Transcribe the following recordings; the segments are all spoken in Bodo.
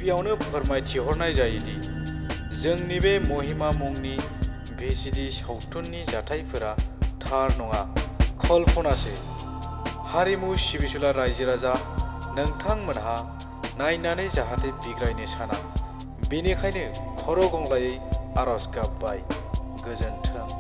गिबियावनो फोरमायथिहरनाय जायोदि जोंनि बे महिमा मुंनि VCD सावथुननि जाथायफोरा थार नङा, कल्पनासो। हारिमु सिबिसुला रायजो राजा नोंथांमोनहा नायनानै जाहाथे बिग्रायनो साना, बेनिखायनो खर' गंग्लायै आरज गाबबाय। गोजोन्थों।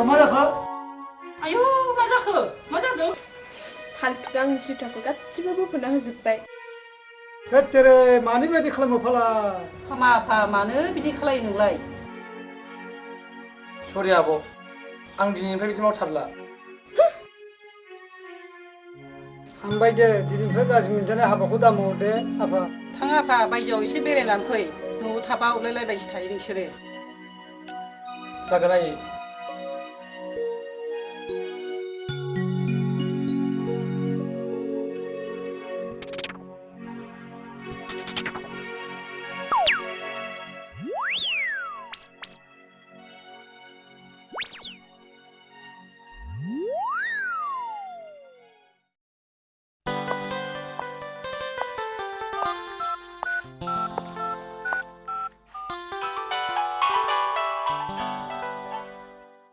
मा जाखो? आयौ मा जाखो? मा जादों? फालतु आंनि सुइटारखौ गासिबो बोफोरना होजोब्बाय। थोत्तेरे मानि बायदि खालामो फालाय? हामा आफा मानो बिदि खालायो नोंलाय? सरि आब', आं दिनैनिफ्राय बिदि मावथारला। थांबाय दे, दिनैनिफ्राय गाज्रि मोनजानाय हाबाखौ दा माव दे आफा। थां आफा, बायजोआव एसे बेरायनानै फै। न'आव थाबा अरलायलायबायसो थायो नोंसोरो। जागोन आयै।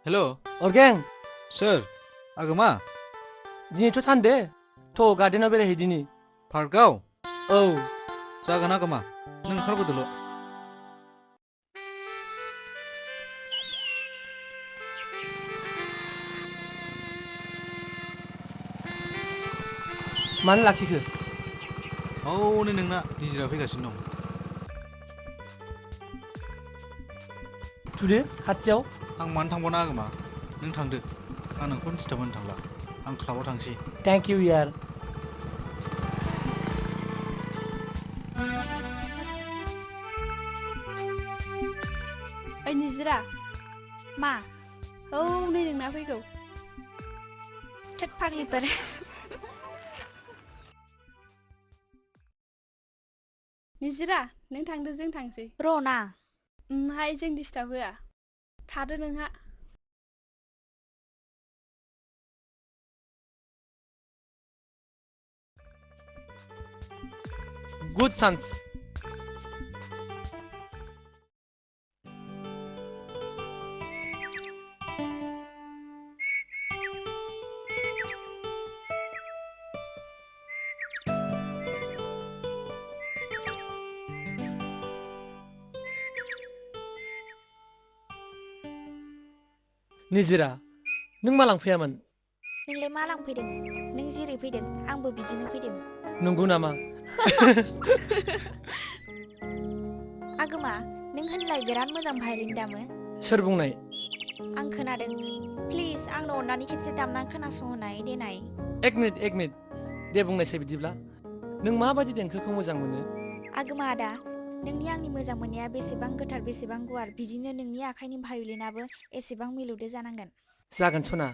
हेलो अर्गें सोर आगोमा दिनैथ' सानदे थ' गार्डेनाव बेरायहैदिनि पार्कआव औ जागोन आगोमा नों ओंखारबोदोल'। मानो लाखिखो? हनै नोंना निजिरा फैगासिनो दं। थुदो खाथियाव। आं मानो थांबावनो आगोमा, नों थांदो, आं नोंखौ डिस्टार्ब होनो थांला, आं क्लाबाव थांसै। थेंक इउ यार। ओइ निजिरा, मा? औ नै नोंना फैगौ। थोद फाग्लिफोर। निजिरा, नों थांदो जों थांसै। र' ना। हाय जों डिस्टार्ब होआ। थादो नोंहा। Good chance. निजिरा नों मा लांफैयामोन? नोंलाय मा लांफैदों? नों जेरै फैदों आंबो बिदिनो फैदों। नंगौ नामा? आगोमा नों होनलाय बिराद मोजां भायलिन दामो। सोर बुंनाय? आं खोनादों। प्लिज आंनो अननानै खेबसे दामना खोनासंहोनाय देनाय। एक मिनिट दे बुंनायसाय बिदिब्ला नों माबायदि देंखोखौ मोजां मोनो? आगोमा आदा नोंनि आंनि मोजां मोननाया बेसेबां गोथार बेसेबां गुवार बिदिनो नोंनि आखाइनि भायलिनाबो एसेबां मिलौदो जानांगोन। जागोन सना।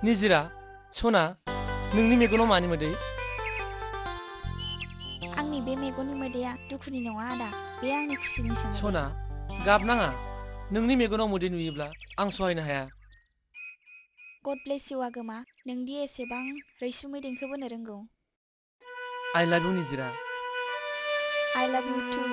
निजिरा सना नोंनि मेगनाव मानि मोदै? आंनि बे मेगननि मोदैया दुखुनि नङा आदा बे आंनि खुसिनिसो मोदै। सना गाब नाङा। नोंनि मेगनाव मोदै नुयोब्ला आं सहायनो हाया। गड ब्लेस इउ आगोमा नोंदि एसेबां रैसुमै देंखो बोनो रोंगौ। आइ लाभ इउ निजिरा। I love you too.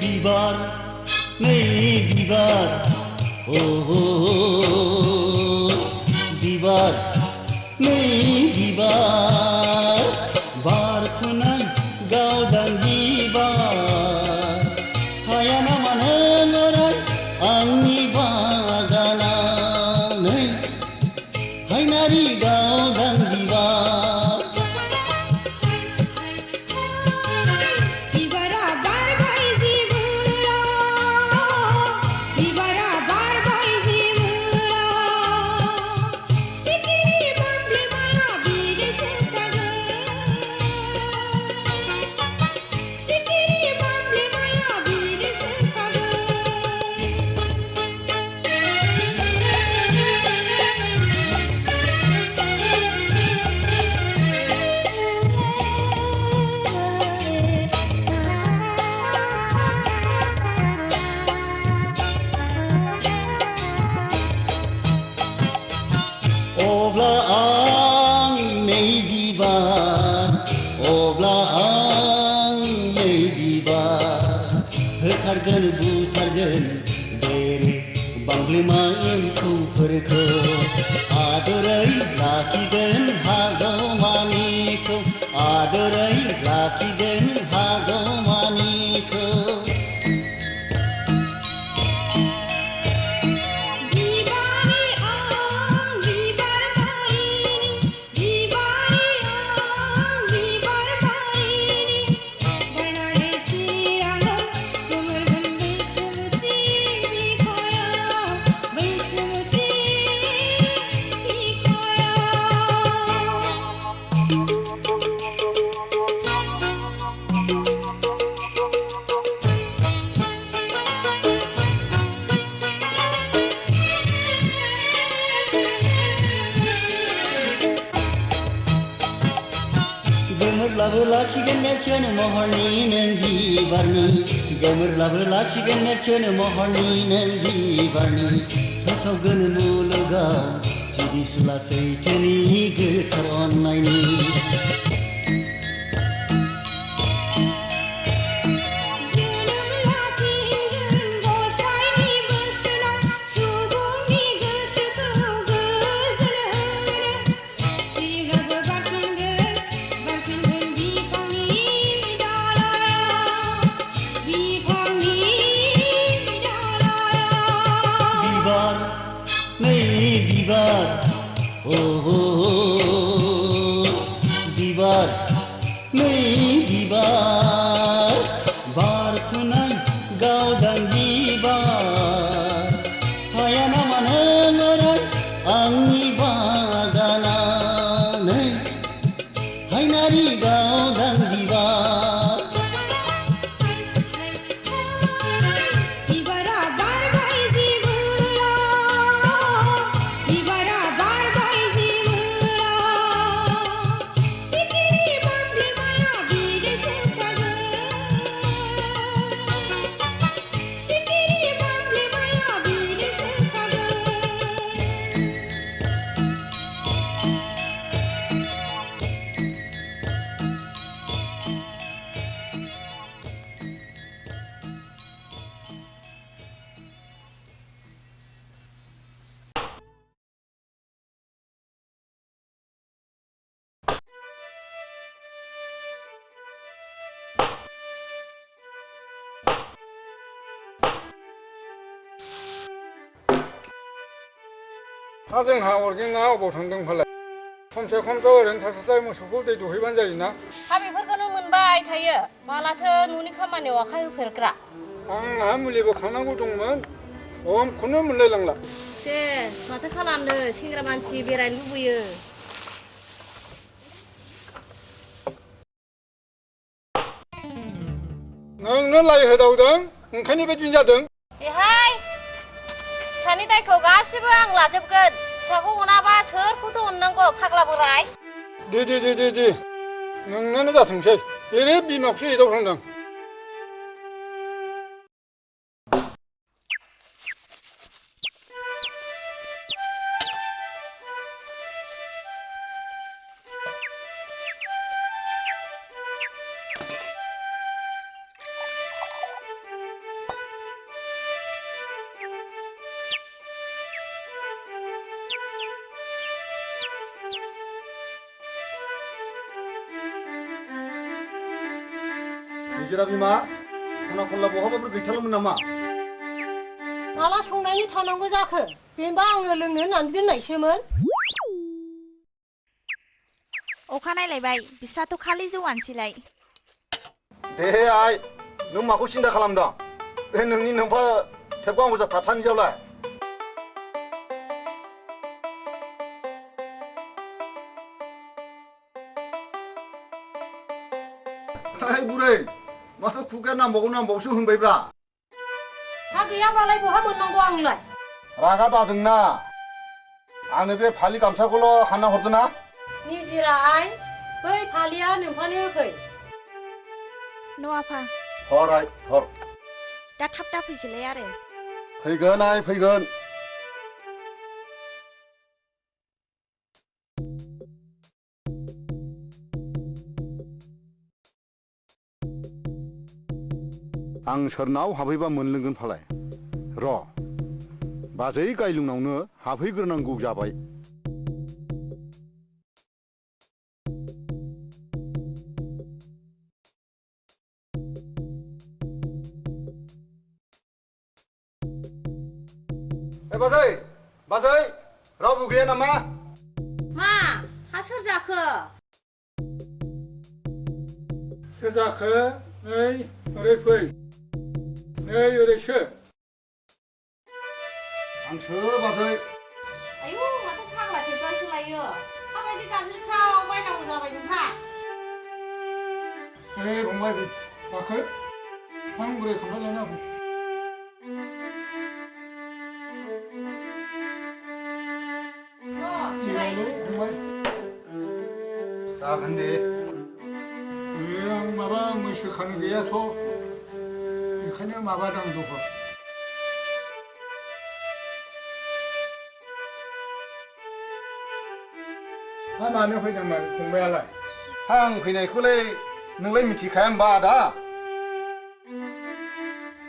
बिबार नै बिबार बिबार नै बिबार बारखुनाय गावदां बिबार हाया ना मानो लराय आंनि बागानाव नै हायनारि गावदां बिबार बुथारगोन बेरे बांग्लिमा एम्फौफोरखौ आदरै लाखिगोन हागौमानिखौ आदरै लाखिगोन हागौमानिखौ गोमोरब्लाबो लाखिगोन नेरसोन महरनि नों बिबारनि गोमोरब्लाबो लाखिगोन नेरसोन महरनि नों बिबारनि फोसावगोन मुलुगाव सिबिसुला सैथोनि गोथार अननायनि Viva बिबार बिबार नै बिबार बारफुनाय गावदां बिबार हाया नामा नों अराय आंनि बागाना नै हायनारि गावदां बिबार जोंहा अर्गेंआ अबाव थांदों फालाय खमसे खमथ' ओरैनो थास्लाय मोसौखौ दै दौहैबानो जायोना हा बेफोरखौनो मोनबाय थायो मालाथो न'नि खामानियाव आखाइ होफेरग्रा आंहा मुलिबो खांनांगौ दंमोन समखौनो मोनलायलांला दे माथो खालामनो सेंग्रा मानसि बेरायनो लुबैयो नोंनो लाइ होदावदों ओंखायनो बेबायदि जादों बेहाय फिसानि दायखौ गासिबो आं लाजोबगोन फिसाखौ अनाबा सोरखौथो अननांगौ फाग्ला बोराय दे नोंनानो जाथोंसै बेनो बिमाखौसो एदावफ्लांदों निजिरा बिमा खना खनला बहाबाफोर गैथारलमोन नामा माला संनायनि थानांगौ जाखो बेनोबा आंनो लोंनो होननानै दोननायसोमोन अखा नायलायबाय बिस्राथ' खालि जौआनोसैलाय दे आइ नों माखौ सिन्था खालामदों बे नोंनि नोंफा थेबगां अजा थाथानियावलाय हाय बुरै माथो खुगाया नांबावगौसो होनबायब्रा हा गैयाबालाय बहा मोननांगौ आंलाय रागा दाजोंना आंनो बे फालि गामसाखौल' हानना हरदो ना निजिरा आइ बै फालिया नोंफानो होफै न' आफा हर आइ हर दा थाब दाफैसैलाय आरो फैगोन आइ फैगोन आं सोरनाव हाबहैबा मोनलोंगोन फालाय र' बाजै गायलुंनावनो हाबहैग्रोनांगौ जाबाय बाजै रावबो गैया नामा मा हा सोर जाखो सोर जाखो नै ओरै फै नै ओरैसो आंसो बाजै आयु माथो फाग्ला थेबगासो लायो माबायदि गाज्रिफ्राव बायनांगौ जाबाय नोंहा नै फंबाय माखो आं बुरै खामफ्लाय लाना जागोन दे आं माबा मैसो खानो गैयाथ' ओंखायनो माबा दां दखर हा मानो फैदोंमोन फंबायालाय आं फैनायखौलाय नोंलाय मिथिखाया होमबा आदा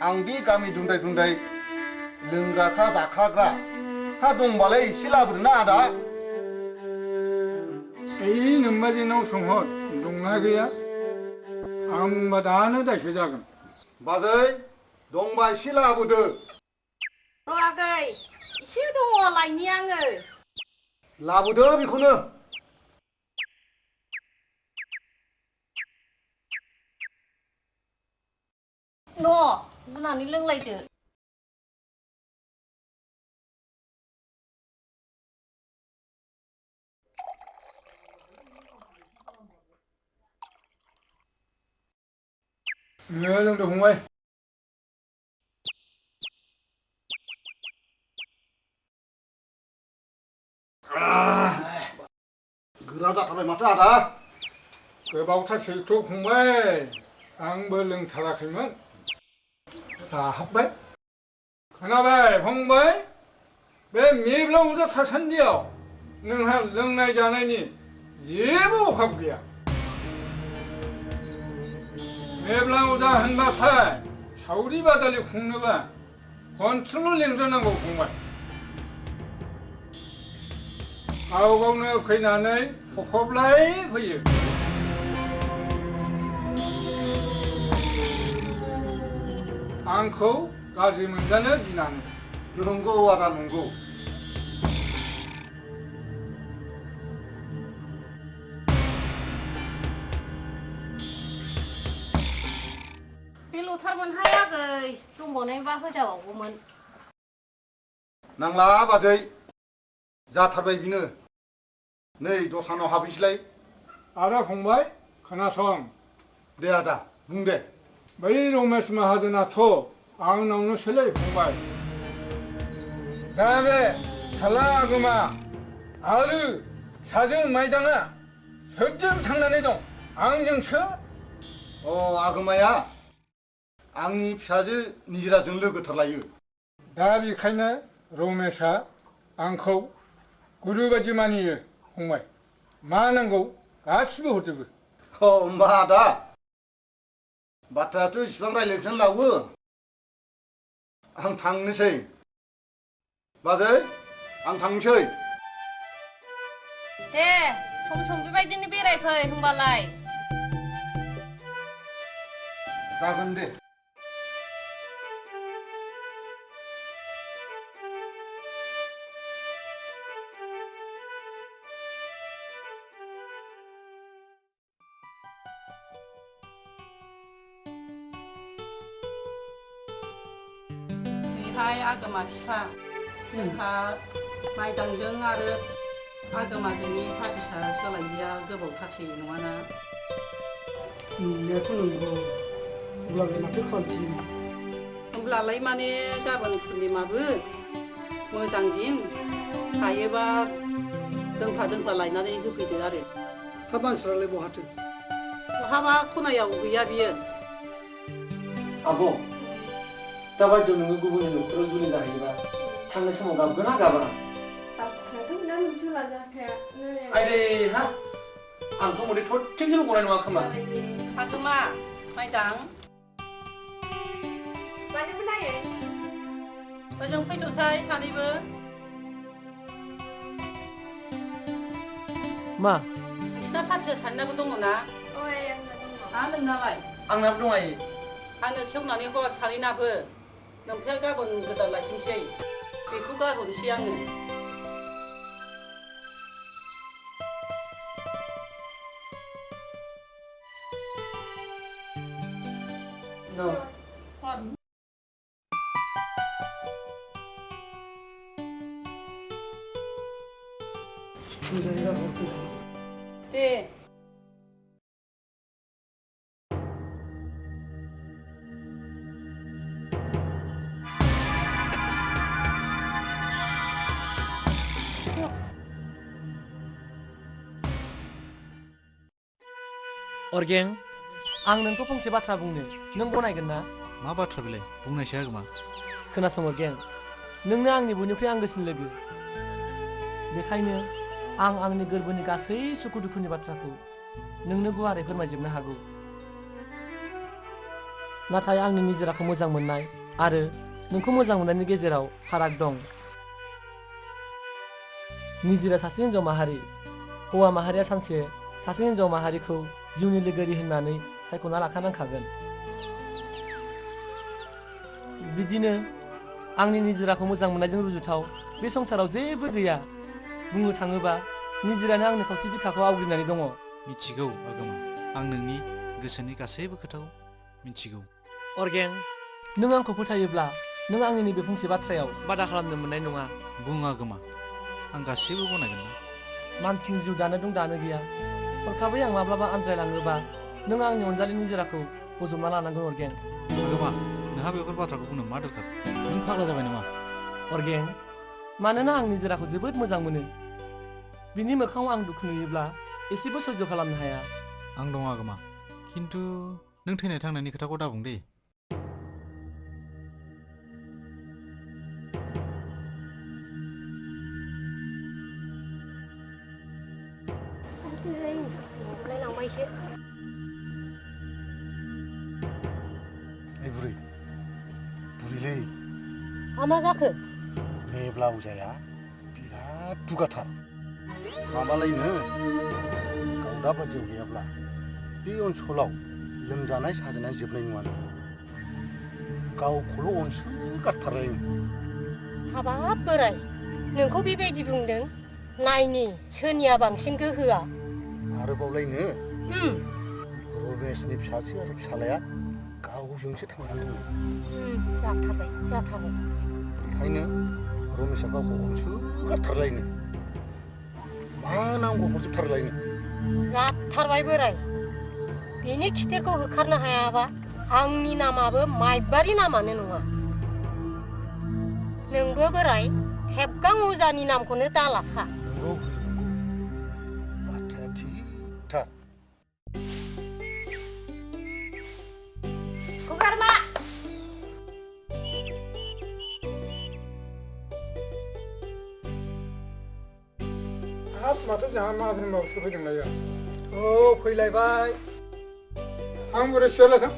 आं बे गामि दुन्दाय लोंग्राखा जाख्राग्रा हा दंबालाय एसे लाबोदोंना आदा ओइ नोम्बाजैनाव सोंहर दंना गैया आं बुंबा दानो दायसो जागोन बाजै दंबा एसे लाबोदो र' आगै एसे दङ लायनि आङो लाबोदो बेखौनो न' रुनानै लोंलायदो लोंदो फंबाय गोरा जाथारबाय माथो आदा गोबावथारसैथ' फंबाय आंबो लोंथाराखैमोन जाहाबबाय खोनाबाय फंबाय बे मेब्ला अजा थासान्दियाव नोंहा लोंनाय जानायनि जेबो अभाब गैया मेब्ला अजा होनबाथाय सावरि बादालि खुंनोबा खनसेल' लेंग्रोनांगौ फंबाय गाव गावनो फैनानै थफबलाय फैयो आंखौ गाज्रि मोनजानो गिनानै नंगौ आदा नंगौ बे लथारमोनहाय आगै दंबावनायबा होजाबावगौमोन नांला बाजै जाथारबाय बिनो नै दस्रानाव हाबहैसैलाय आदा फंबाय खोनासं दे आदा बुं दे बै रमेश माहाजोनाथ' आंनावनो सोलै फंबाय दा बे साला आगोमा आरो साजों माइदाङा सोरजों थांनानै दं आंजोंसो अ आगोमाया आंनि फिसाजो निजिराजों लोगोथार लायो दा बेखायनो रमेशआ आंखौ गुरु बायदि मानियो फंबाय मा नांगौ गासिबो हरजोबो होमबा आदा बाथ्रायाथ' इसिबां रायज्लायनो लावो आं थांनोसै बाजै आं थांनोसै दे सम सम बेबायदिनो बेरायफै होनबालाय जागोन दे बेहाय आगोमा बिफा जोंहा माइदांजों आरो आगोमाजोंनि थाबिसा सोलायैया गोबावथारसै नङाना नंनायाथ' नंगौ अब्लालाय माथो खालामसै होमब्लालाय माने गाबोन पुर्निमाबो मोजां दिन हायोबा दोंफा लायनानै होफैदो आरो हा मानसिफ्रालाय बहाथो बहाबा खनायाव गैया बियो आब' दाबायदियाव नोङो गुबुननि न'खराव जुलि जाहैयोबा थांनाय समाव गाबगोना गाबा आइदै हा आंथ' मथे थरथिंसेबो गनाय नङा खोमा आगोमा माइदां ओजों फैथ'साय सानैबो मा नोंसिना थाबिसा सानैनाबो दङ ना नोंनालाय आंनाबो दं आइ आंनो खेवनानै हर सानैनाबो नोमफाया गाबोन गोदान लायफिनसै बेखौ गारहरनोसै आङो दे अर्गें आं नोंखौ फंसे बाथ्रा बुंनो नों गनायगोन ना मा बाथ्रा बेलाय बुंनायसै आगोमा खोनासं अर्गें नोंनो आंनि बयनिख्रुइ आंगोसिन लोगो बेखायनो आं आंनि गोरबोनि गासै सुखु दुखुनि बाथ्राखौ नोंनो गुवारै फोरमायजोबनो हागौ नाथाय आंनि निजिराखौ मोजां मोननाय आरो नोंखौ मोजां मोननायनि गेजेराव फाराग दं निजिरा सासे हिन्जाव माहारि हौवा माहारिया सानसे सासे हिन्जाव माहारिखौ जिउनि लोगोरि होननानै सायख'ना लाखानांखागोन बिदिनो आंनि निजिराखौ मोजां मोननायजों रुजुथाव बे संसाराव जेबो गैया बुंनो थाङोबा निजिरानो आंनि खावसे बिखाखौ आवग्रिनानै दङ। मिथिगौ आगोमा, आं नोंनि गोसोनि गासैबो खोथाखौ मिथिगौ। अर्गें, नों आंखौ फोथायोब्ला नों आंनि नैबे फंसे बाथ्रायाव बादा खालामनो मोननाय नङा। बुं आगोमा, आं गासैबो गनायगोन ना। मानसिनि जिउ दानो दं दानो गैया। हरखाबै आं माब्लाबा आनज्रायलाङोबा नों आंनि अनजालि निजोराखौ बजबना लानांगोन अर्गें। आगोमा, नोंहा बेफोर बाथ्राखौ बुंनो मा दरखार? नों फाग्ला जाबाय नामा? अर्गें, मानोना आं निजोराखौ जोबोद मोजां मोनो। बिनि मोखाङाव आं दुखु नुयोब्ला एसेबो सैज' खालामनो हाया। आं दं आगोमा, खिन्थु नों थैनाय थांनायनि खोथाखौ दाबुं दे। लांबायसो। बुरिलै मा जाखो? मेब्ला अजाया बिराद दुगाथार। माबालायनो गावदा बादियाव गैयाब्ला बे ओनसोलाव लोमजानाय साजानाय जोबनाय नङानो। गावखौल' अनसोगारथारलायनो। हाबाब बोराय, नोंखौ बेबायदि बुंदों? नायनि सोरनिया बांसिन गोहोआ। आरोबावलायनो रमेशनि फिसाजो आरो फिसालाया गावजोंसो थांनांदोंनो। जाथारबाय जाथारबाय। बेखायनो रमेशआ गावखौ अनसोगारथारलायनो। मा नांगौ हरजोबथारलायनो। जाथारबाय बोराय, बेनि खिथेरखौ होखारनो हायाबा आंनि नामाबो माइबारि नामानो नङा। नोंबो बोराय थेबगां अजानि नामखौनो दालाखा। नंगौ, बाथ्राया थिगथार। खुगारमा! हाब माथो जोंहा माहाजोन बाबुसो फैदोंलाय। औ फैलायबाय। आं बोरै सियारलाय थां।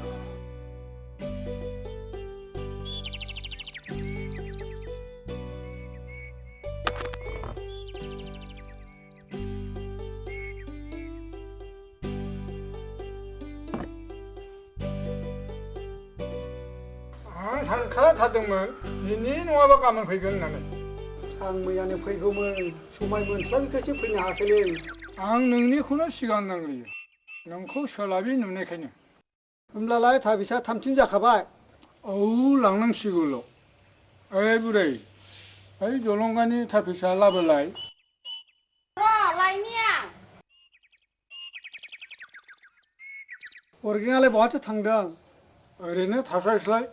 आं सानखाथारदोंमोन दिनै नङाबा गाबोन फैगोन होननानै। आं मैयानो फैगौमोन, समाय मोनस्लाबिखायसो फैनो हायाखैलै। आं नोंनिखौनो सिगां नांग्रोयो, नोंखौ सोलाबि नुनायखायनो। होमब्लालाय थाबिसा थामथिम जाखाबाय। औ लांनांसिगौल'। ओइ बुरै, ओइ जलंगानि थाफिसा लाबोलाय। लायनि आं। अर्गेंआलाय बहाथो थांदों? ओरैनो थास्लायस्लाय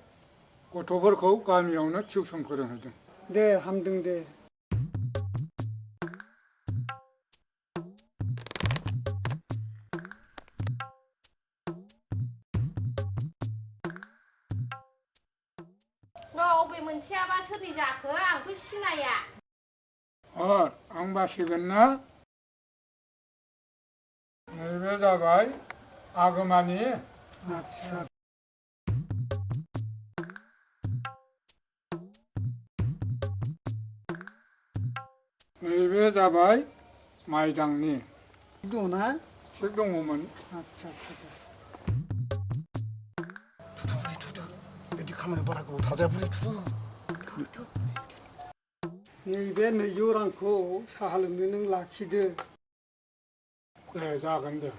गथ'फोरखौ गामियावनो टिउसन फोरोंहैदों। दे हामदों दे। अबे मोनसेयाबा सोरनि जाखो आंथ' सिनाया। आं बासिगोन ना? नैबे जाबाय आगोमानि। आदसा। नैबे जाबाय माइदांनि। दङना? एसे दङमोन। आदसा आदसा। बिदि खामानियाव बारा गोबाव थाजाया बुरि, थुदो। नैबे 200 रांखौ साहा लोंनो नों लाखिदो। दे जागोन दे।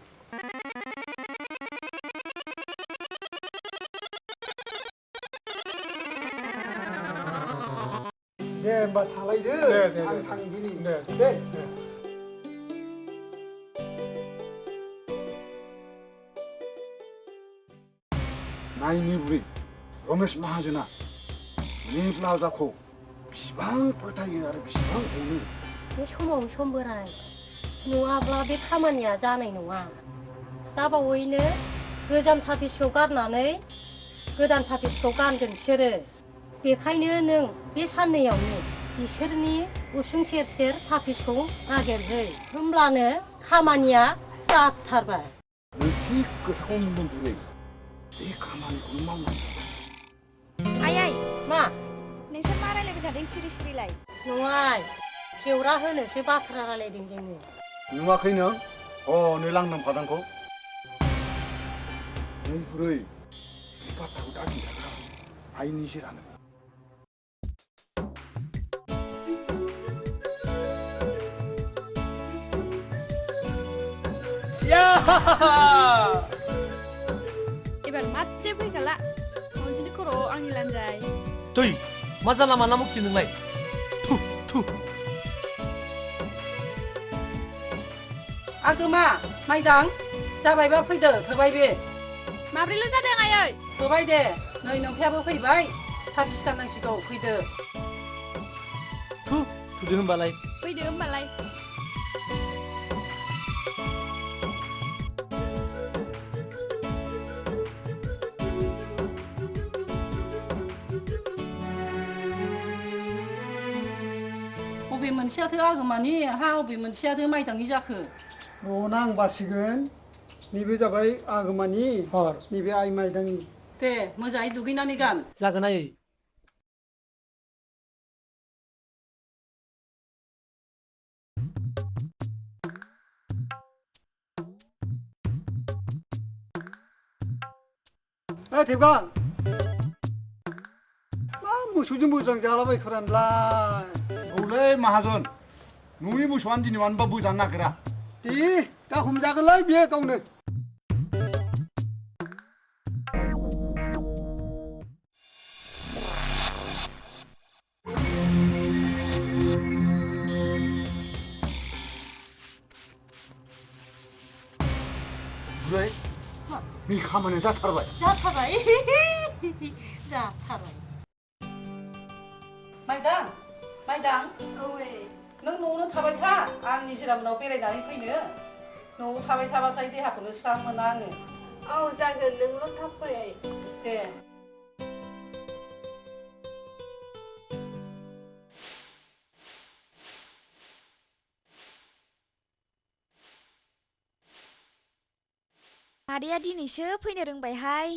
दे होमबा थालायदो। आं थांदिनि। दे। नायनि बुरि, रमेश माहाजोना मेब्ला अजाखौ बिसिबां फोथायो आरो बिसिबां अनो। बे समावनो सम बोराय, नङाब्ला बे खामानिया जानाय नङा। दा बावैनो गोजाम थाफिसखौ गारनानै गोदान थाफिसखौ गानगोन बिसोरो। बेखायनो नों बे साननैयावनो बिसोरनि उसुं सेर सेर थाफिसखौ नागिरहै, होमब्लानो खामानिया जाथारबाय। नों थिग खोथाखौनो बुंदों बुरै, बे खामानिखौनो मावनांगौ। आइ मा? नोंसोर मा रायलायबाय थादों सिरि सिरिलाय? नङा, जेवरा होनोसो बाथ्रा रायलायदों जोङो। नुवाखै नों? हनै लांदां फादांखौ। नै बुरै, बे बाथ्राखौ दा खिन्थाखा, आइ निजिरानो। एबार मातसे फैखाला नोंसिनि खर'आव आंनि लान्जाय दै मा जाला माला मुखि नोंलाय थु थु आगोमा माइदां जाबायबा फैदो थोबाय बे माब्रैल' जादों आयै थोबाय दे नै नोंथायाबो फैबाय थाब सिखारनांसिगौ फैदो थुदो होमबालाय फैदो होमबालाय बबे मोनसेयाथो आगोमानि हा बबे मोनसेयाथो माइदांनि जाखो र'ना आं बासिगोन नैबे जाबाय आगोमानि नैबे आइ माइदांनि दे मोजाङै दुगैनानै गान जागोन आयै थेबगां मा मोसौजों मोजां जालाबायखोरानलाय औलै माहाजोन नोंनि मोसौआनो दिनै मानोबा बोजानो नागिरा दे दा हमजागोनलै बियो गावनो बुरै नै खामानिया जाथारबाय जाथारबाय जाथारबाय माइदां माइदां औ नों न'आवनो थाबाय था आं निजिरामोनाव बेरायनानै फैनो न'आव थाबाय थाबाथाय देहाखौनो स्रां मोना आङो औ जागोन नोंल' थाब फै दे मादैया दिनैसो फैनो रोंबायहाय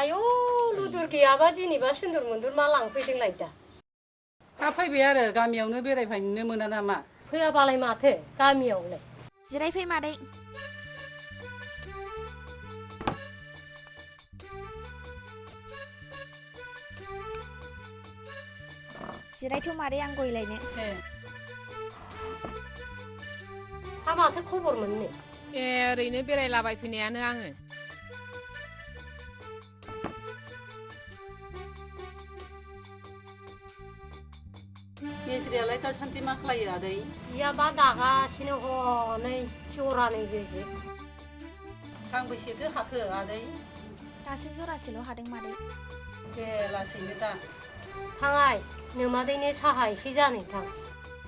आयौ लुदुर गैयाबा दिनैबा सुन्दुर मुन्दुर मा लांफैदोंलाय दा हा फैबाय आरो गामियावनो बेरायफैनो मोना नामा फैयाबालाय माथो गामियावलाय जिरायफै मादै जिरायथ' मादै आं गयलायनो हा माथो खबर मोननो ओरैनो बेरायलाबायफैनायानो आङो निजिरायालाय दासान्दि मा खालायो आदै जियाबा दागासिनो हनै जरानै गोजो गांबेसेथो हाखो आदै दासो जरासेल' हादों मादै दे लासैनो दा थांहाय नोमादैनो साहा एसे जानो थां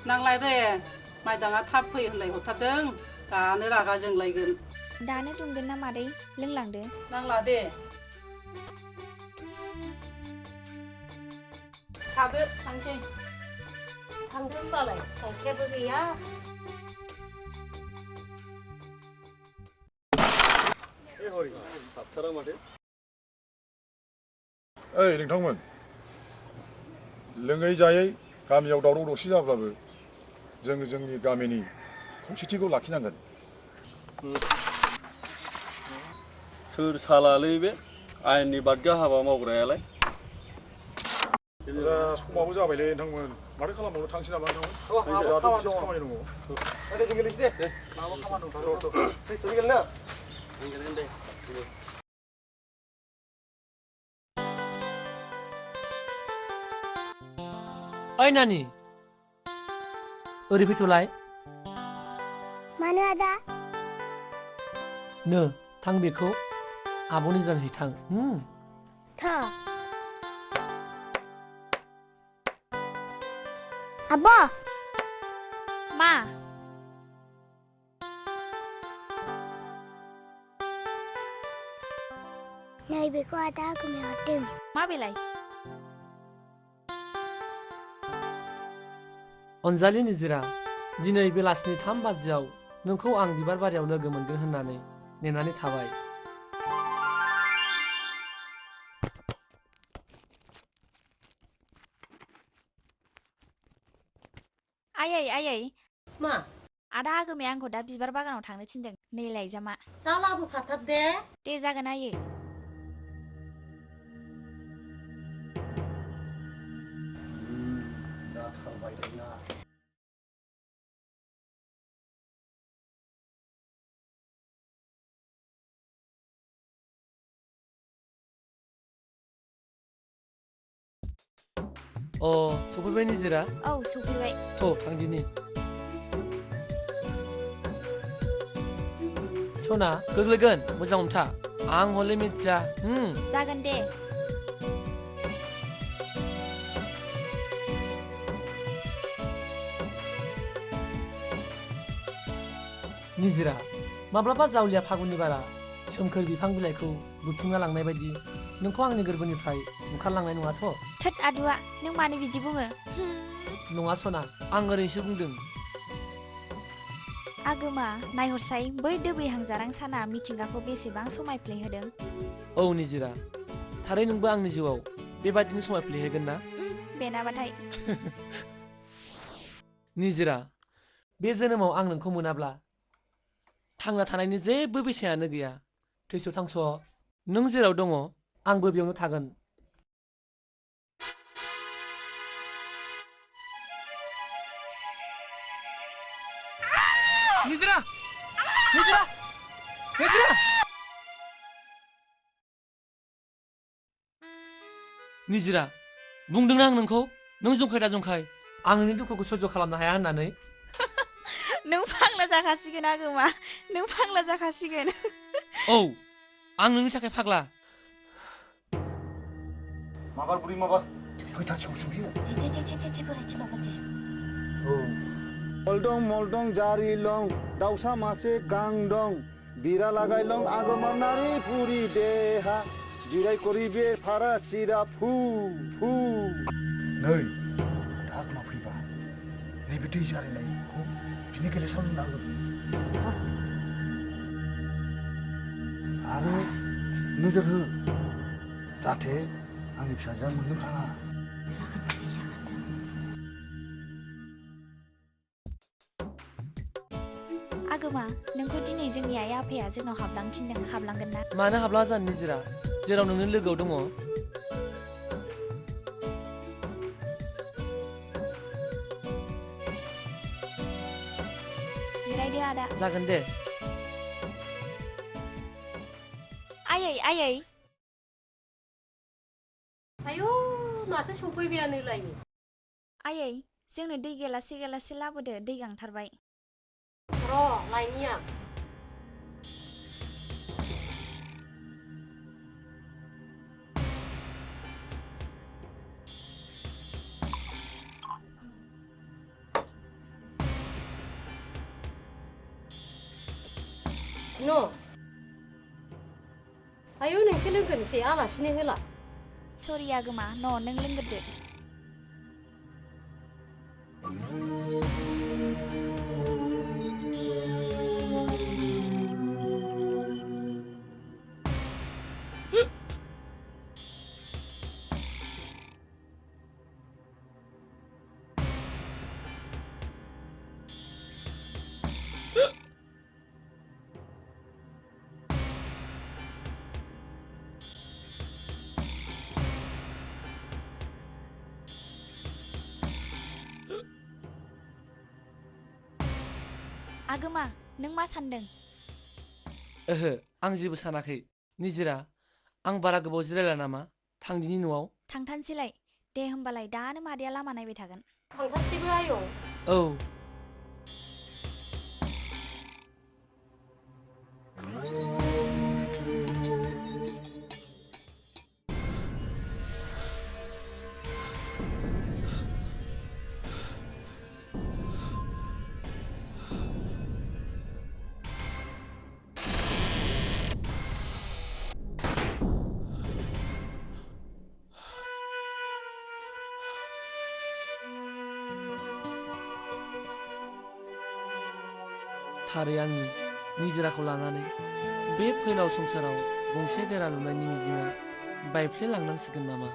नांला दे माइदाङा थाब फै होनलाय हरथारदों दानो रागा जोंलायगोन दानो दुंगोन ना मादै लोंलांदो नांला दे थादो थांसै थांदो होनबालाय गाइखेरबो गैया ओइ नोंथांमोन लोङै जायै गामियाव दावराव दावसि जाब्लाबो जोङो जोंनि गामिनि खौसेथिखौ लाखिनांगोन सोर सालालै बे आयेननि बादगा हाबा मावग्रायालाय जा समाबो जाबायलै नोंथांमोन माथो खालामबावनो थांसै नामा नोंथांमोन खामानि दङ जों गेलेसै दे माबा खामानि दंथारो जों गेलेनो दे ओइ नानि ओरै फैथ'लाय मानो आदा नो थां बेखौ आब'नि जानहै थां था आब' मा नै बेखौ आदा आगोमाया हरदों मा बेलाय अनजालि निजिरा दिनै बेलासिनि 3 बाजियाव नोंखौ आं बिबार बारियाव लोगो मोनगोन होननानै नेनानै थाबाय आयै मा आदा आगोमाया आंखौ दा बिबार बागानाव थांनो थिनदों नै लायजामा दा लाबोखाथार दे जागोन आयै जाथारबाय अ सफैबाय निजिरा औ सफैबाय थ' थांदिनि सना गोग्लैगोन मोजां हमथा आं हले मिथिया जागोन दे निजिरा माब्लाबा जावलिया फागुननि बारा सोमखोर बिफां बिलाइखौ बुथुमना लांनाय बायदि नोंखौ आंनि गोरबोनिफ्राय ओंखारलांनाय नङाथ' थोद आदुआ नों मानो बिदि बुङो नङा सना आं ओरैनोसो बुंदों आगोमा नायहरसाय बै दोबैहांजारां साना मिथिंगाखौ बेसेबां समायफ्लेहोदों औ निजिरा थारै नोंबो आंनि जिउआव बेबादिनो समायफ्लेहोगोन ना बेनाबाथाय निजिरा बे जोनोमाव आं नोंखौ मोनाब्ला थांना थानायनि जेबो बेसेनानो गैया थैस' थांस' नों जेराव दङ आंबो बेयावनो थागोन निजिरा निजिरा निजिरा निजिरा बुंदोंना आं नोंखौ नों जंखाय दा जंखाय आं नोंनि दुखुखौ सह्य खालामनो हाया होननानै नों फाग्ला जाखासिगोन आगोमा नों फाग्ला जाखासिगोन औ आं नोंनि थाखाय फाग्ला माबार बुरि माबार फैथारसिगौसो बियो मलदं मलदं जारि लं दाउसा मासे गां दं बिरा लागाय लं आगोमा नारि पुरि देहा जिराय करि बे फारा सिरा फु फु नै दा आगोमा फैबा नैबे दै जारिनायखौ बिनि गेलेसाव लुना हो आरो नोजोर हो जाहाथे आंनि फिसाजोआ मोननो थाङा आगोमा नोंखौ दिनै जोंनि आइ आफाया जोंनाव हाबलां थिनदों हाबलांगोन ना मानो हाबला जानो निजिरा जेराव नोंनो लोगोआव दङ जिरायदो आदा जागोन दे आयै आयै आयौ माथो सफैबायानो लायो आयै जोंनो दै गेलासे गेलासे लाबोदो दै गांथारबाय र' लायनि आं न' आयौ नोंसो लोंग्रोनोसै आलासिनो होला सरि आगोमा न' नों लोंग्रोदो आगोमा नों मा सानदों ओहो आं जेबो सानाखै निजिरा आं बारा गोबाव जिरायला नामा थांदिनि न'आव थांथारसैलाय दे होमबालाय दानो मादैया लामा नायबाय थागोन थांथारसैबो आयौ औ थारै आंनि निजिराखौ लानानै बे फैलाव संसाराव गंसे देरा लुनायनि मिजिङा बायफ्लेलांनांसिगोन नामा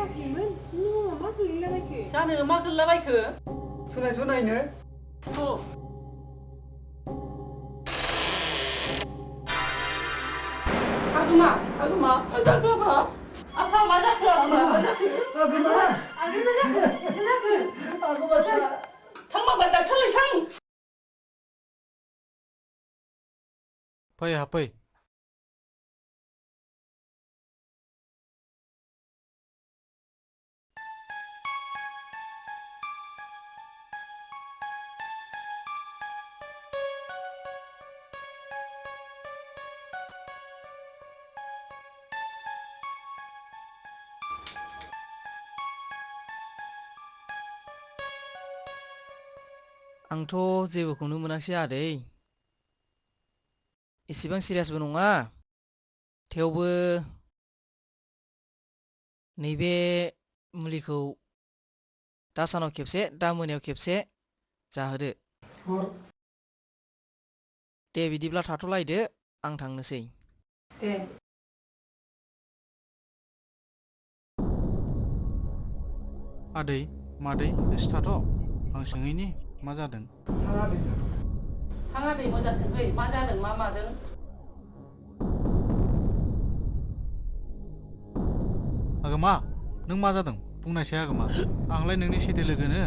जायाखैमोन नों मा गोलैलाबायखो जानो मा गोलैलाबायखो थुनायथ' नायनो आगोमा आगोमा मा जाखो आफा आफा मा जाखो आगोमा मा जाखो आगोमा आगोमा जाखो आगोमा थां माबा डाक्टार थां फै हाबफै आंथ' जेबोखौनो मोनाखिसै आदै एसेबां सिरियासबो नङा थेवबो नैबे मुलिखौ दा सानाव खेबसे दा मोनायाव खेबसे जाहोदो दे बिदिब्ला थाथ'लायदो आं थांनोसै दे आदै मादै एसे थाथ' आं सोंहैनि मा जादों थाङा दै मोजां सोंहै मा जादों मा मादों आगोमा नों मा जादों बुंनायसै आगोमा आंलाय नोंनि सेथे लोगोनो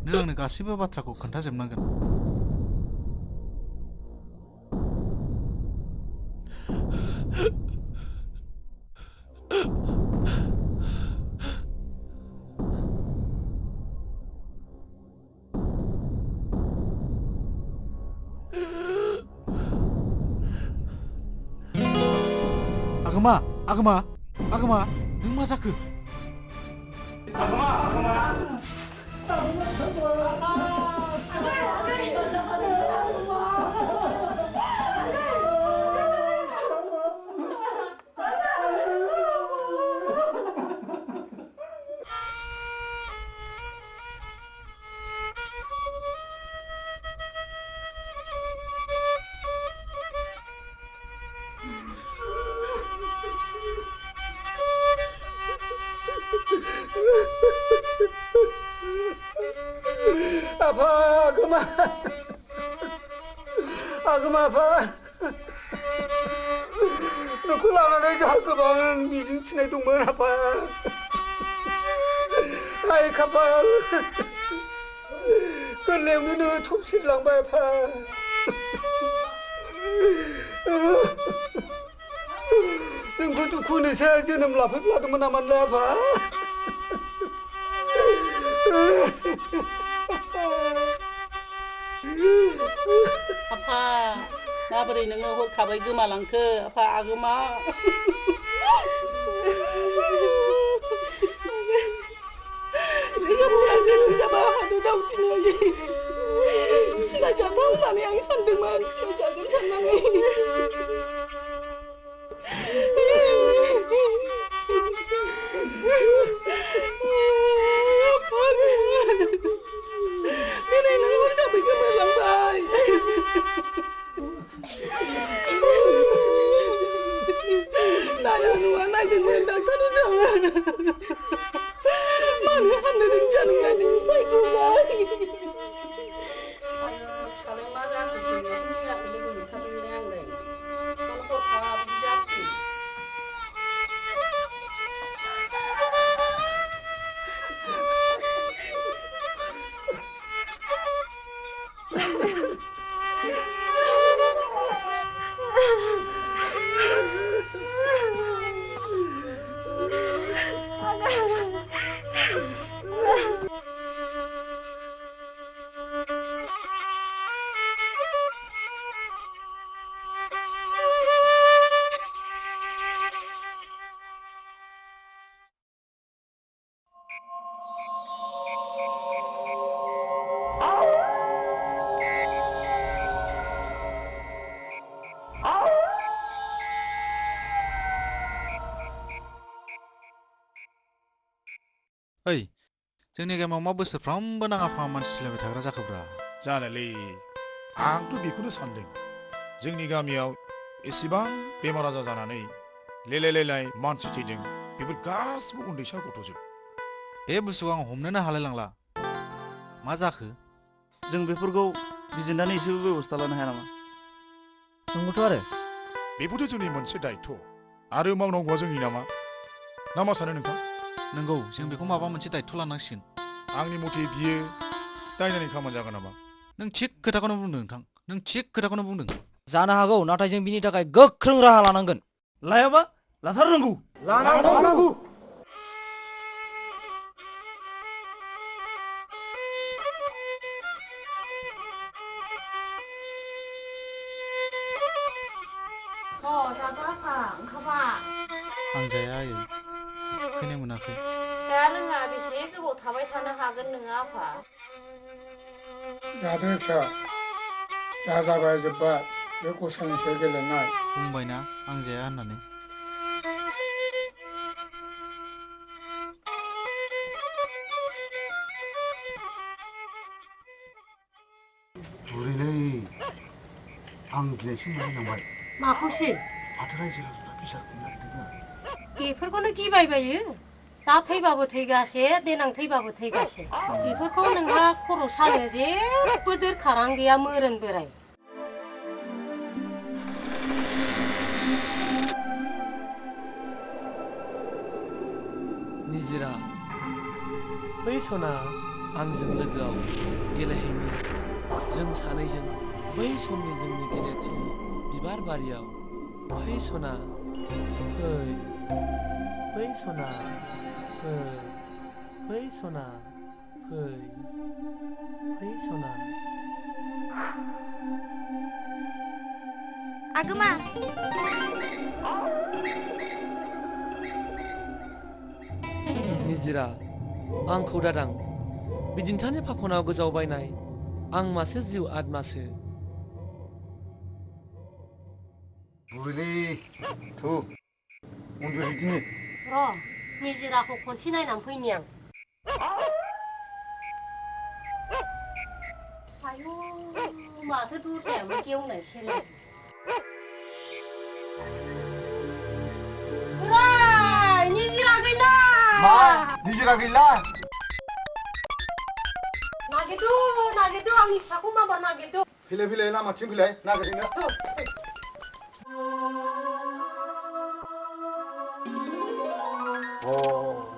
नों आंनो गासैबो बाथ्राखौ खोन्थाजोबनांगोन आगोमा आगोमा आगोमा नों मा जाखो आगोमा आगोमा आफा आगोमा आगोमा आफा नोंखौ लानानै जोंहा गोबां मिजिं थिनाय दंमोन आफा हाय खाफाल गोरलैयावनो नोङो थबसिरलांबाय आफा जोंखौ दुखु होनोसो जोनोम लाफैफ्लादोंमोन नामानलाय आफा आफा माबोरै नोङो हरखाबै गोमालांखो आफा आगोमा सिनायजाथाव होननानै आं सानदोंमोन सिनायजागोन साननानै दिनै नों हरखाबै गोमालांबाय नाया नुवा नायदोंमोन डाक्टार अजाया मानो हामनो रोंदिया नोंलाय नोंनि भाग्यबाय फिसालाय मा जाखो जोंनियाथ' मैयासो लोगो मोनखादोंलाय आंलाय मानो हरखाब बिदि जाखो ओइ जोंनि गामियाव मा बोसोरफ्रामबो नाङा फाङा मानसि थैलाबाय थाग्रा जाखोब्रा जानोलै आंथ' बेखौनो सानदों जोंनि गामियाव एसेबां बेमार आजार जानानै लेलाय लेलाय मानसि थैदों बेफोर गासिबो उन्दैसा गथ'जोब बे बुस्थुखौ आं हमनोनो हालायलांला मा जाखो जों बेफोरखौ बिजिरनानै एसेबो बेबस्था लानो हाया नामा नंगौथ' आरो बेबोथ' जोंनि मोनसे दायथ' आरो मावनांगौआ जोंनि नामा ना मा सानो नोंथां नंगौ जों बेखौ माबा मोनसे दायथ' लानांसिगोन आंनि मथे बियो दायनानि खामानि जागोन नामा नों थिग खोथाखौनो बुंदों नोंथां नों थिग खोथाखौनो बुंदों जानो हागौ नाथाय जों बिनि थाखाय गोख्रों राहा लानांगोन लायाबा लाथारनांगौ लानांगौ जाग्राफ्रा ओंखामा आं जाया आयै फैनाय मोनाखै जाया लोङा बेसे गोबाव थाबाय थानो हागोन नोङो आफा जादो फिसा जाबाय जोब्बाय बे गसाइनिसो गेलेनाय बुंबायना आं जाया होननानै बुरैलै आं गिनायसो मोनलायलांबाय माखौसो माथो रायजो राजाफ्रा बिसार खुंनो नागिरदों बेफोरखौनो गिबायबायो दा थैबाबो थैगासे देनां थैबाबो थैगासे बेफोरखौ नोंहा खर' सानो जेबो दोरखारानो गैया मोरोन बोराय निजिरा बै सना आंजों लोगोआव गेलेहैनि जों सानैजों बै समनि जोंनि गेलेथिलि बिबार बारियाव फै सना फै फै सना फै फै सना फै फै सना आगोमा निजिरा आंखौ दादां बिदिन्थानि फाखनाव गोजावबायनाय आं मासे जिउ आत्मासो बुरैलै थु उन्दुहैदिनि र' निजिराखौ खनसे नायनानै फैनि आं आयु माथो दरजायावनो गेवनायसोलाय बोराय निजिरा गैला मा निजिरा गैला नागिरदो आंनि फिसाखौ माबा नागिरदो फैलाय लामाथिं फैलाय नागिरहैनो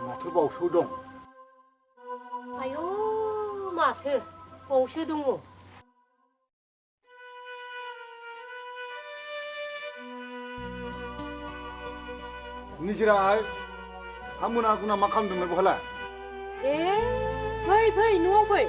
माथो बावसो दं आयु माथो बावसो दङ निजिरा हा मोना गुना मा खालामदोंमोन बहालाय फै न'आव फै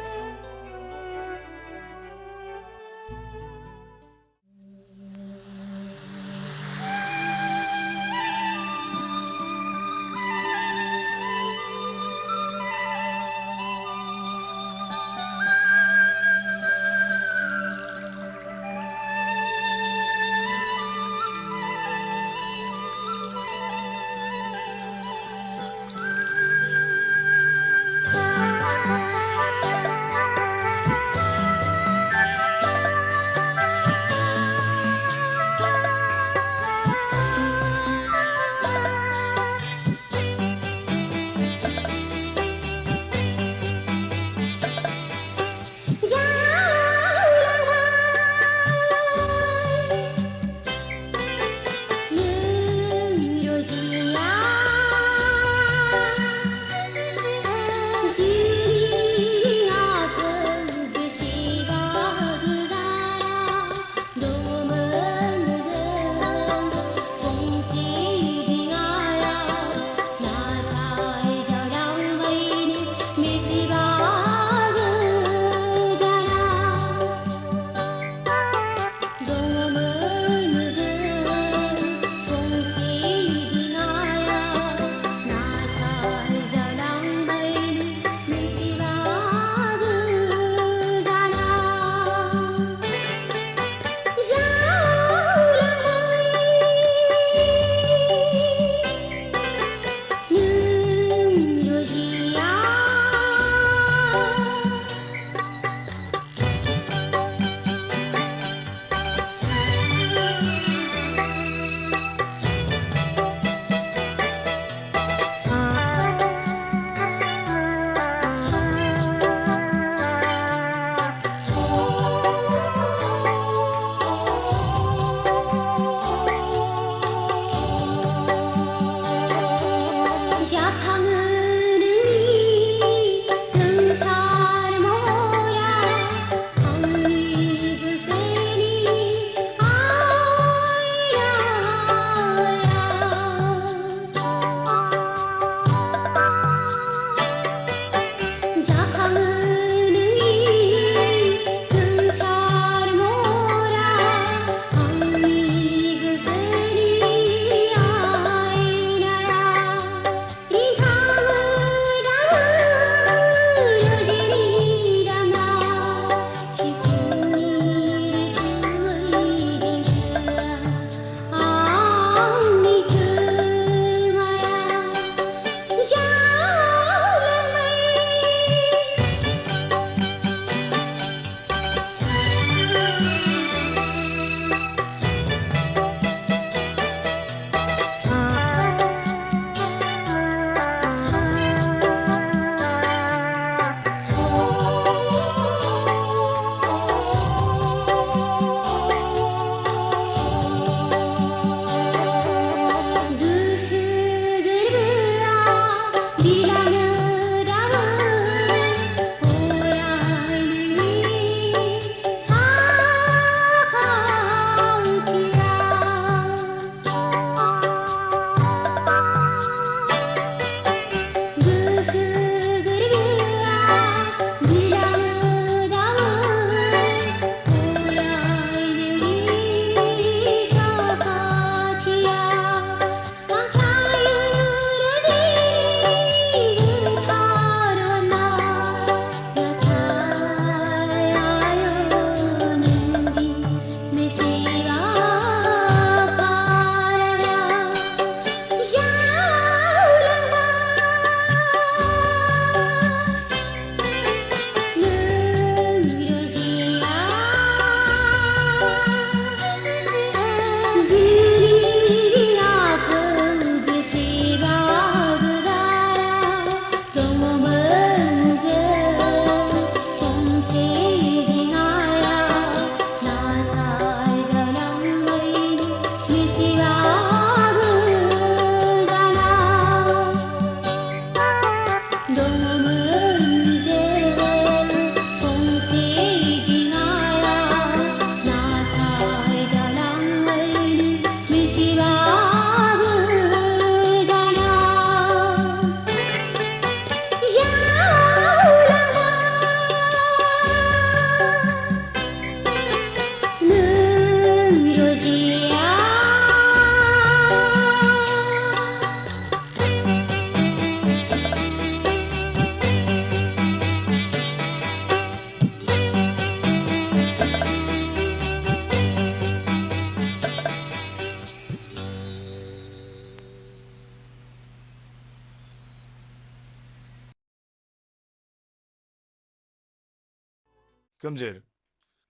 गोमजोर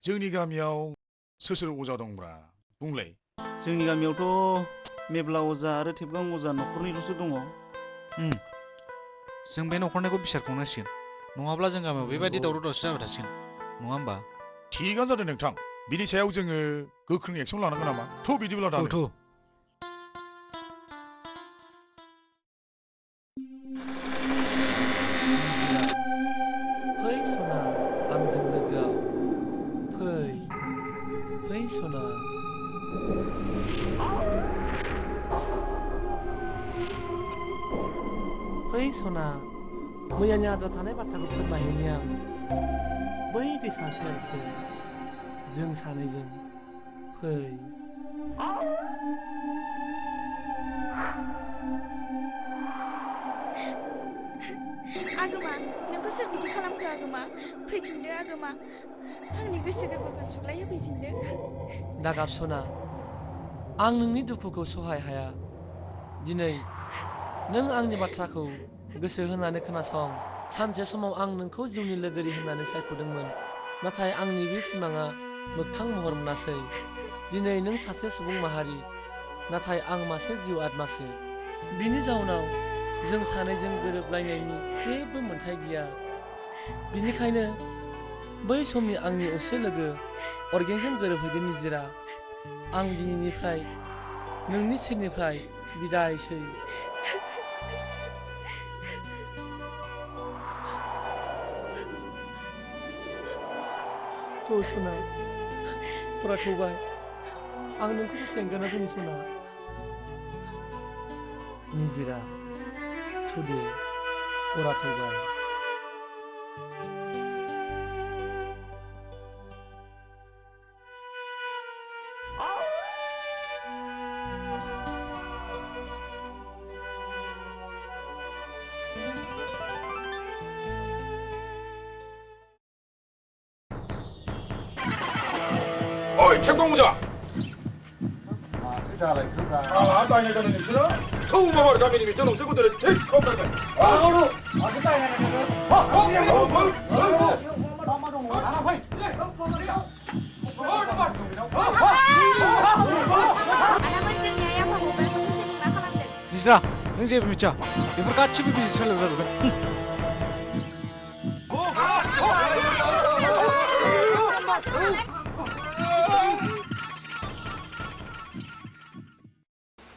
जोंनि गामियाव सोर सोर अजा दंब्रा बुंलाय। जोंनि गामियावथ' मेब्ला अजा आरो थेबगां अजा न'खरनैल'सो दङ। जों बे न'खरनिखौ बिसार खुंनांसिगोन नङाब्ला जों गामियाव बेबायदि दावराव दावसि जाबाय थासिगोन नङा होमबा? थिगानो जादों नोंथां बिनि सायाव जोङो गोख्रों एक्सन लानांगोन नामा? थ' बिदिब्ला दानो। फै सना आंजों लोगोआव फै सना फै सना मैयानि आद्रा थानाय बाथ्राखौ फोरमायहैनि आं बै दैसा सेरसे जों सानैजों फै। आगोमा नोंखौ सोर बिदि खालामखो आगोमा फैफिनदो आगोमा आंनि गोसो गोरबोखौ सुग्लाय होफैफिनदो। दागाब सना आं नोंनि दुखुखौ सहाय हाया दिनै नों आंनि बाथ्राखौ गोसो होनानै खोनासं। सानसे समाव आं नोंखौ जिउनि लोगोरि होननानै सायख'दोंमोन नाथाय आंनि बे सिमाङा मोगथां महर मोनासै। दिनै नों सासे सुबुं माहारि नाथाय आं मासे जिउ आत्मासो। बिनि जाउनाव जों सानैजों गोरोबलायनायनि जेबो मोन्थाय गैया। बिनिखायनो बै समनि आंनि असे लोगो अरगेंजों गोरोबहैदो निजिरा। आं दिनैनिफ्राय नोंनि सेरनिफ्राय बिदायसै। थ' सना हरा थौबाय आं नोंखौ दसे एंगारना फैनि सना। निजिरा थुदे हरा थौबाय। ओइ थेबगां अजा माथो जालायखोब्रा दायना जानाय नोंसोरो थौ माबार गामिनि मिथिं नोंसोरखौ दिनै थिग खालामथारगोन। माथो दायना निज्रा नों जेबो मिथिया बेफोर गासिबो बिजि सोलों जाजोबगोन।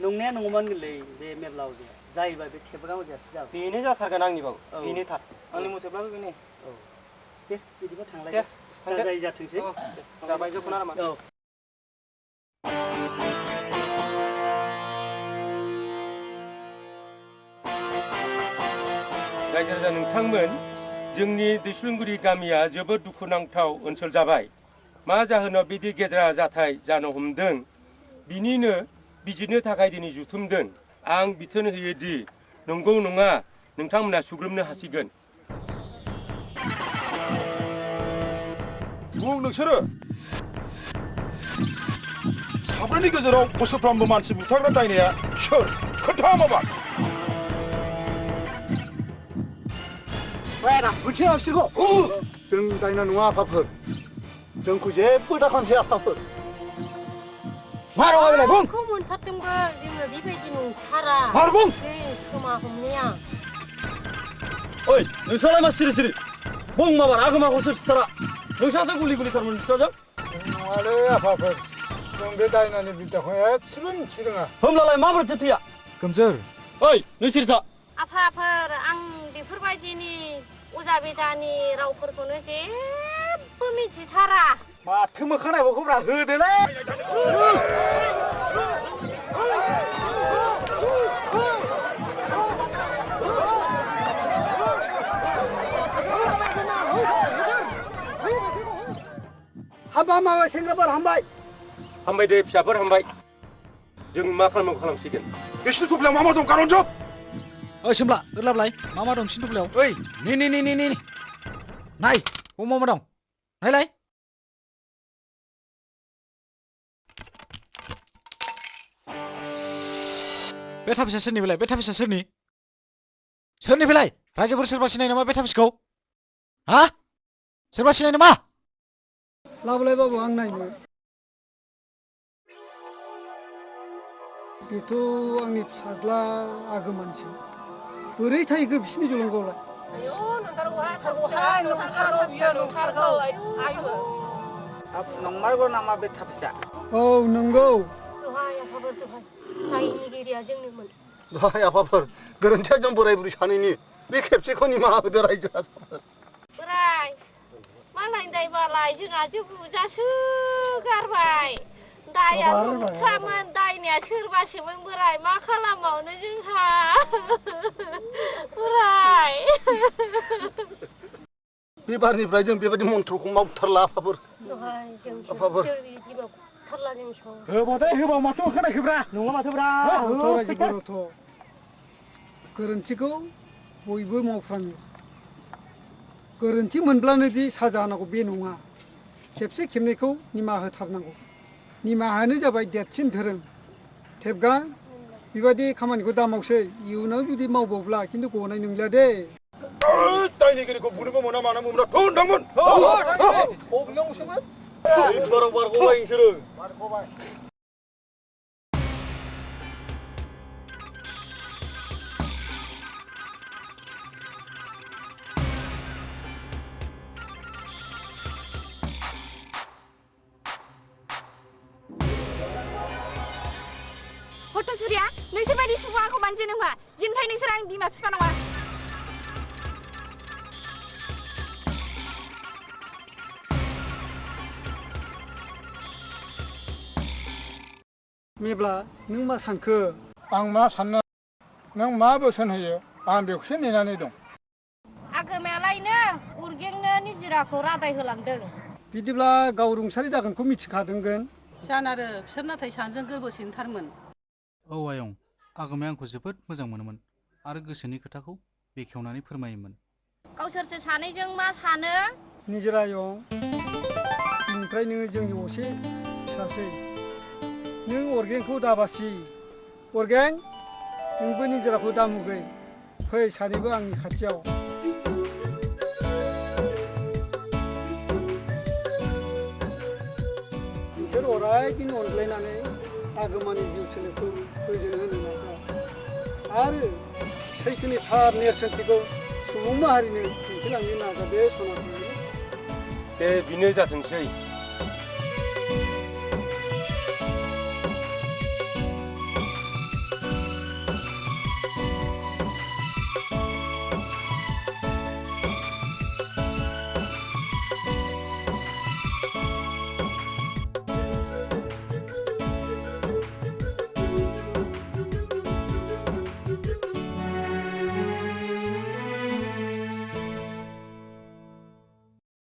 नंनाया नङामोन गोरलै बे मेब्ला अजाया जायोबा बे थेबगां अजायासो जागोन। बेनो जाथारगोन आंनिबाबो बेनो थार आंनि मथेब्लाबो बेनो। औ दे बिदिबा थांलाय जा जायो जाथोंसै। जाबाय जोबखोना नामा? औ रायजो राजा नोंथांमोन जोंनि दैस्लुंगुरि गामिया जोबोद दुखुनांथाव ओनसोल जाबाय। मा जाहोनाव बिदि गेज्रा जाथाय जानो हमदों बिनिनो बिजिरनो थाखाय दिनै जुथुमदों। आं बिथोन होयोदि नंगौ नङा नोंथांमोना सुग्रोमनो हासिगोन। बुं नोंसोरो साब्रैनि गेजेराव बोसोरफ्रामबो मानसि बुथारग्रा दायनाया सोर खोन्था माबार। मोनसे बिसोरखौ जों दायना नङा आफाफोर जोंखौ जेबो दाखालामसै आफाफोर। बेखौ मोनथारदोंबो जोङो बेबायदि नंथारा खोमा हमनाया। ओइ नोंस्रालाय मा सिरि सिरि बुं माबार आगोमाखौ सोर सिथारा नोंस्रासो गुलि गुलिथारमोन बिस्राजों। नङालै आफाफोर जों बे दायनानि बिद्दाखौ एसेबो मिथिरोङा। होमब्लालाय माबोरैथो थैया? गोमजोर ओइ नों सिरि था। आफाफोर आं बेफोरबायदिनि अजा बेजानि रावफोरखौनो जेबो मिथिथारा। माथो मोखां नायबावखौब्रा होदोलै। हाबा माबा सेंग्राफोर हामबाय। हामबाय दे फिसाफोर हामबाय। जों मा खालामनांगौ खालामसिगोन। बिसिनि थफ्लायाव मा मा दं गारहर जोब। ओइ सोमब्ला गोरलाबलाय मा मा दं बिसिनि थफ्लायाव? ओइ नि नाय मा मा दं नायलाय। बे थाफिसा सोरनि बेलाय? बे थाफिसा सोरनि? सोरनि बेलाय? रायजोफोर सोरबा सिनाय नामा बे थाफिसखौ? हा? सोरबा सिनाय नामा? लाबोलायबाबो आं नायनो बेथ' आंनि फिसाज्ला आगोमानसो बोरै थाहैखो बिसिनि जलंगायावलाय आयौ नंथारगौ बियो नंथारगौ आयौ नंमारगौ नामा बे थापिसा औ नंगौ दहाय आफाफोर दहाय दायनिगिरिया जोंनोमोन दहाय आफाफोर गोरोन्थिया जों बोराय बुरै सानैनि बे खेबसेखौ निमाहा होदो रायजो राजाफोर बोराय मालायनि दायबालाय जोंहासो बुजासो गारबाय दायाथ' नंथ्रामोन दायनाया सोरबासोमोन बोराय मा खालामबावनो जोंहा बोराय बे बारनिफ्राय जों बेबायदि मन्त्रखौ मावथारला आफाफोर दहाय जों बिदिबा थारला जों सं होबाथाय होबा माथो खोनाखैब्रा नङा माथोब्रा रायजोफोराथ' गोरोन्थिखौ बयबो मावफ्राङो गोरोन्थि मोनब्लानो दि साजा होनांगौ बे नङा खेबसे खेबनैखौ निमाहा होथारनांगौ निमाहायानो जाबाय देरसिन धोरोम थेबगा बेबायदि खामानिखौ दा मावसै इयुनाव जुदि मावबावब्ला खिन्थु गनाय नंलिया दे दायनिगिरिखौ बुनोबो मोना मानो मोना थ' नोंथांमोन बबेयावसोमोन बाराव बारग'बाय नोंसोरो हतसुरिया नोंसोर बायदि सुबुं आंखौ मानजे नङा दिननिफ्राय नोंसोर आंनि बिमा बिफा नङा मेब्ला नों मा सानखो आं मा साननो नों मा बोसोन होयो आं बेखौसो नेनानै दं आगोमायालायनो उरगेंनो निजिराखौ रादाय होलांदों बिदिब्ला गाव रुंसारि जागोनखौ मिथिखादोंगोन जानारो बिसोर नाथाय सानैजों गोरबोसेनथारमोन औ आयं आगोमाया आंखौ जोबोद मोजां मोनोमोन आरो गोसोनि खोथाखौ बेखेवनानै फोरमायोमोन गावसोरसो सानैजों मा सानो निजिरा आयं दिनैनिफ्राय नोङो जोंनि असे फिसासै नों अरगेंखौ दाबासि अरगें नोंबो निजिराखौ दामुगै फै सानैबो आंनि खाथियाव बिसोर अरायदिन अनज्लायनानै आगोमानि जिउ सोलेरखौ गोजोन होनो नाजा आरो सैथोनि थार नेरसोनथिखौ सुबुं माहारिनो दिन्थिलांनो नाजादे सनाथि दे बिनो जाथोंसै